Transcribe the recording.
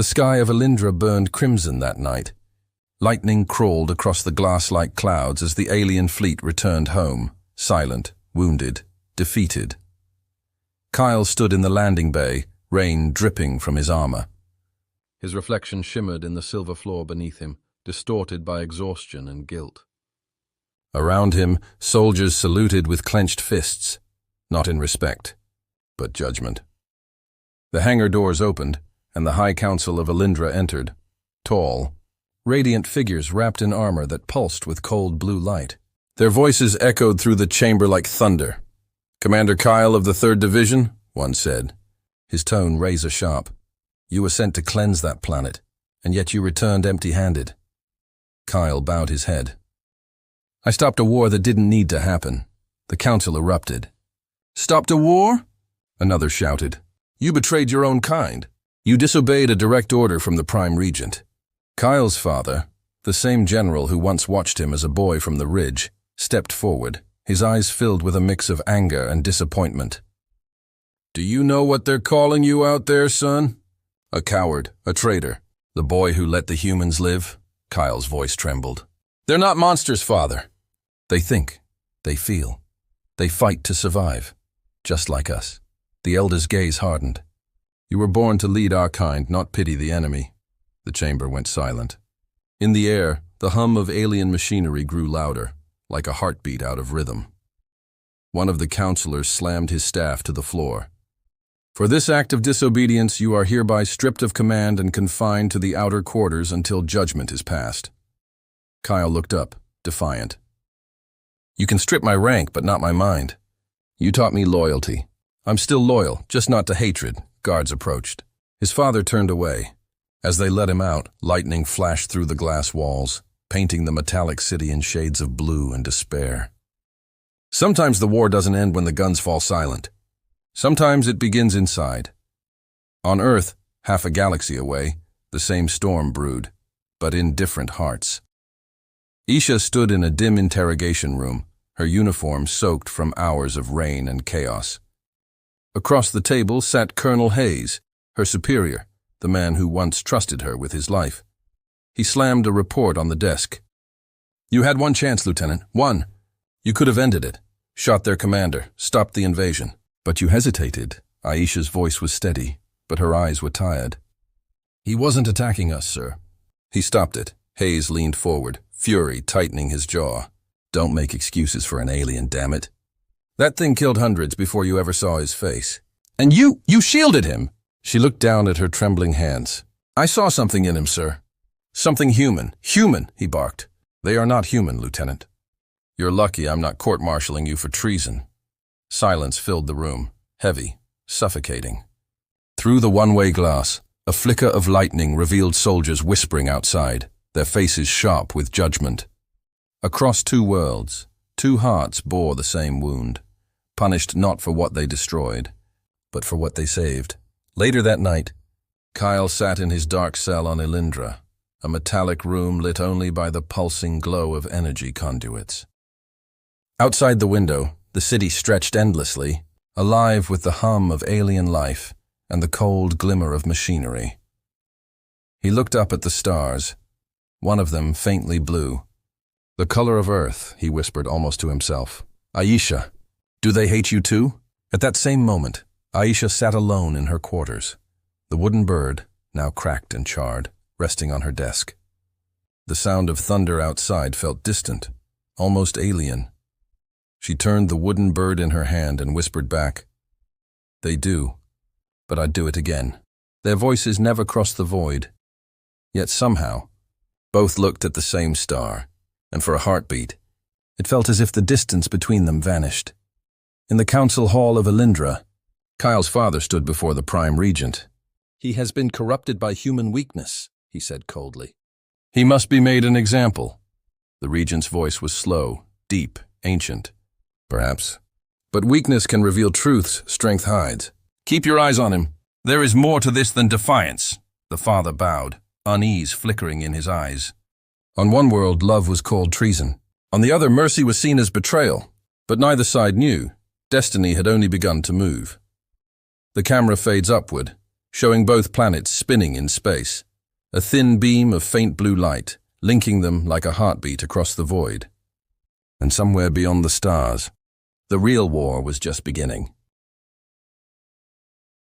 The sky of Elindra burned crimson that night. Lightning crawled across the glass-like clouds as the alien fleet returned home, silent, wounded, defeated. Kyle stood in the landing bay, rain dripping from his armor. His reflection shimmered in the silver floor beneath him, distorted by exhaustion and guilt. Around him, soldiers saluted with clenched fists, not in respect, but judgment. The hangar doors opened, and the High Council of Elindra entered, tall, radiant figures wrapped in armor that pulsed with cold blue light. Their voices echoed through the chamber like thunder. "Commander Kyle of the 3rd Division," one said, his tone razor-sharp. "You were sent to cleanse that planet, and yet you returned empty-handed." Kyle bowed his head. "I stopped a war that didn't need to happen." The council erupted. "Stopped a war?" another shouted. "You betrayed your own kind. You disobeyed a direct order from the Prime Regent." Kyle's father, the same general who once watched him as a boy from the ridge, stepped forward, his eyes filled with a mix of anger and disappointment. "Do you know what they're calling you out there, son? A coward, a traitor, the boy who let the humans live?" Kyle's voice trembled. "They're not monsters, father. They think, they feel, they fight to survive, just like us." The elder's gaze hardened. "You were born to lead our kind, not pity the enemy." The chamber went silent. In the air, the hum of alien machinery grew louder, like a heartbeat out of rhythm. One of the counselors slammed his staff to the floor. "For this act of disobedience, you are hereby stripped of command and confined to the outer quarters until judgment is passed." Kyle looked up, defiant. "You can strip my rank, but not my mind. You taught me loyalty. I'm still loyal, just not to hatred." Guards approached. His father turned away. As they let him out, lightning flashed through the glass walls, painting the metallic city in shades of blue and despair. Sometimes the war doesn't end when the guns fall silent. Sometimes it begins inside. On Earth, half a galaxy away, the same storm brewed, but in different hearts. Aisha stood in a dim interrogation room, her uniform soaked from hours of rain and chaos. Across the table sat Colonel Hayes, her superior, the man who once trusted her with his life. He slammed a report on the desk. "You had one chance, Lieutenant. One. You could have ended it, shot their commander, stopped the invasion. But you hesitated." Aisha's voice was steady, but her eyes were tired. "He wasn't attacking us, sir." He stopped it. Hayes leaned forward, fury tightening his jaw. "Don't make excuses for an alien, damn it. That thing killed hundreds before you ever saw his face. And you shielded him." She looked down at her trembling hands. "I saw something in him, sir. Something human. Human," he barked. "They are not human, Lieutenant. You're lucky I'm not court-martialing you for treason." Silence filled the room, heavy, suffocating. Through the one-way glass, a flicker of lightning revealed soldiers whispering outside, their faces sharp with judgment. Across two worlds, two hearts bore the same wound, punished not for what they destroyed, but for what they saved. Later that night, Kyle sat in his dark cell on Elindra, a metallic room lit only by the pulsing glow of energy conduits. Outside the window, the city stretched endlessly, alive with the hum of alien life and the cold glimmer of machinery. He looked up at the stars, one of them faintly blue. "The color of Earth," he whispered almost to himself. "Aisha, do they hate you too?" At that same moment, Aisha sat alone in her quarters, the wooden bird, now cracked and charred, resting on her desk. The sound of thunder outside felt distant, almost alien. She turned the wooden bird in her hand and whispered back, "They do, but I'd do it again." Their voices never crossed the void. Yet somehow, both looked at the same star, and for a heartbeat, it felt as if the distance between them vanished. In the council hall of Elindra, Kyle's father stood before the Prime Regent. "He has been corrupted by human weakness," he said coldly. "He must be made an example." The Regent's voice was slow, deep, ancient. "Perhaps. But weakness can reveal truths strength hides. Keep your eyes on him. There is more to this than defiance." The father bowed, unease flickering in his eyes. On one world, love was called treason. On the other, mercy was seen as betrayal. But neither side knew. Destiny had only begun to move. The camera fades upward, showing both planets spinning in space, a thin beam of faint blue light, linking them like a heartbeat across the void. And somewhere beyond the stars, the real war was just beginning.